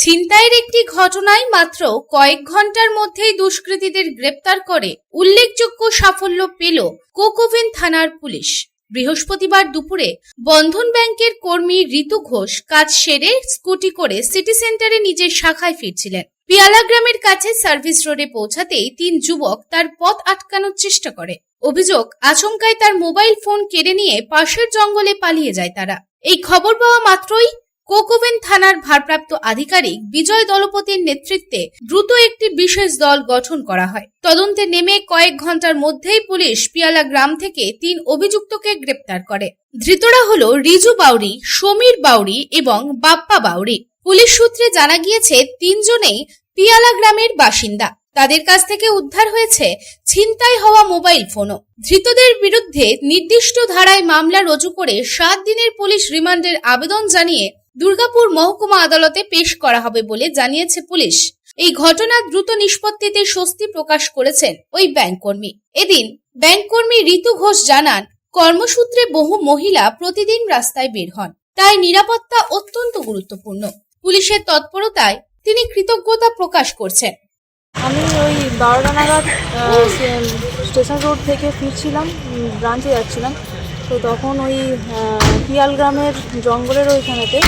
ছিনতাইয়ের একটি ঘটনায় মাত্র কয়েক ঘন্টার মধ্যেই দুষ্কৃতীদের গ্রেপ্তার করে উল্লেখযোগ্য সাফল্য পেল কোকোভেন থানার পুলিশ। বৃহস্পতিবার দুপুরে বন্ধন ব্যাংকের কর্মী ঋতু ঘোষ কাজ সেরে স্কুটি করে সিটি সেন্টারে নিজের শাখায় ফিরছিলেন। পিয়ালা গ্রামের কাছে সার্ভিস রোডে পৌঁছাতেই তিন যুবক তার পথ আটকানোর চেষ্টা করে। অভিযোগ, আচমকায় তার মোবাইল ফোন কেড়ে নিয়ে পাশের জঙ্গলে পালিয়ে যায় তারা। এই খবর পাওয়া মাত্রই কোকোভেন থানার ভারপ্রাপ্ত আধিকারিক বিজয় দলপতির নেতৃত্বে দ্রুত একটি বিশেষ দল গঠন করা হয়। তদন্তে নেমে কয়েক ঘন্টার মধ্যেই পুলিশ পিয়ালা গ্রাম থেকে তিন অভিযুক্তকে গ্রেপ্তার করে। ধৃতরা হলো রিজু বাউরি, সমীর বাউরি এবং বাপ্পা বাউরি। পুলিশ সূত্রে জানা গিয়েছে তিনজনেই পিয়ালা গ্রামের বাসিন্দা। তাদের কাছ থেকে উদ্ধার হয়েছে ছিনতাই হওয়া মোবাইল ফোনও। ধৃতদের বিরুদ্ধে নির্দিষ্ট ধারায় মামলা রুজু করে 7 দিনের পুলিশ রিমান্ডের আবেদন জানিয়ে দুর্গাপুর মহকুমা আদালতে পেশ করা হবে বলে জানিয়েছে পুলিশ। এই ঘটনা দ্রুত নিষ্পত্তিতে স্বস্তি প্রকাশ করেছেন ওই ব্যাংক কর্মী। এদিন ব্যাংক কর্মী ঋতু ঘোষ জানান, কর্মসূত্রে বহু মহিলা প্রতিদিন রাস্তায় বের হন, তাই নিরাপত্তা অত্যন্ত গুরুত্বপূর্ণ। পুলিশের তৎপরতায় তিনি কৃতজ্ঞতা প্রকাশ করছেন। আমি ওই 12টা নাগাদ স্টেশন রোড থেকে ফিরছিলাম, ব্রাঞ্চে যাচ্ছিলাম। তো তখন ওই পিয়াল গ্রামের জঙ্গলের ওইখানেতে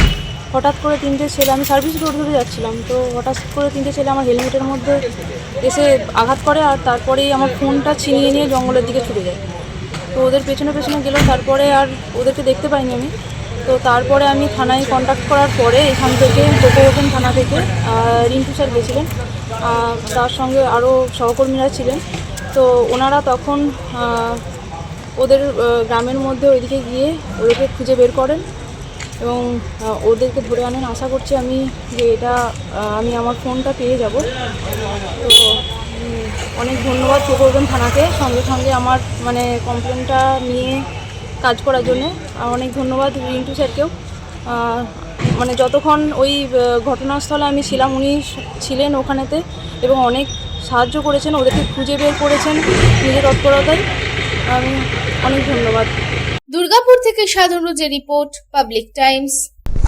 হঠাৎ করে তিনটে ছেলে, আমি সার্ভিস রোড ধরে যাচ্ছিলাম, তো হঠাৎ করে তিনটে ছেলে আমার হেলমেটের মধ্যে এসে আঘাত করে, আর তারপরেই আমার ফোনটা ছিনিয়ে নিয়ে জঙ্গলের দিকে ছুটে যায়। তো ওদের পেছনে পেছনে গেল, তারপরে আর ওদেরকে দেখতে পাইনি আমি। তো তারপরে আমি থানায় কন্ট্যাক্ট করার পরে এখান থেকে কোকোভেন থানা থেকে রিন্টু স্যার গেছিলেন, তার সঙ্গে আরও সহকর্মীরা ছিলেন। তো ওনারা তখন ওদের গ্রামের মধ্যে ওইদিকে গিয়ে ওদেরকে খুঁজে বের করেন এবং ওদেরকে ধরে আনেন। আশা করছি আমি যে আমি আমার ফোনটা পেয়ে যাব। তো অনেক ধন্যবাদ কোকোভেন থানাকে, সঙ্গে সঙ্গে আমার কমপ্লেনটা নিয়ে কাজ করার জন্যে। অনেক ধন্যবাদ রিন্টু স্যারকেও। যতক্ষণ ওই ঘটনাস্থলে আমি ছিলাম উনি ছিলেন ওখানেতে এবং অনেক সাহায্য করেছেন, ওদেরকে খুঁজে বের করেছেন নিজের তৎপরতায়। আমি অনেক ধন্যবাদ। দুর্গাপুর থেকে সাধন রোজের report, public Times.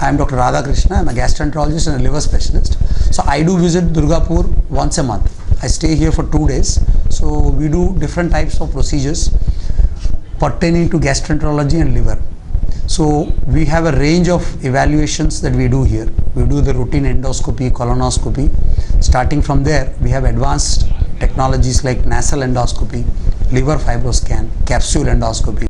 I am Dr. Radha Krishna. I am a gastroenterologist and a liver specialist. So I do visit Durgapur once a month. I stay here for 2 days. So we do different types of procedures pertaining to gastroenterology and liver. So we have a range of evaluations that we do here. We do the routine endoscopy, colonoscopy. Starting from there, we have advanced technologies like nasal endoscopy, liver fibroscan, capsule endoscopy.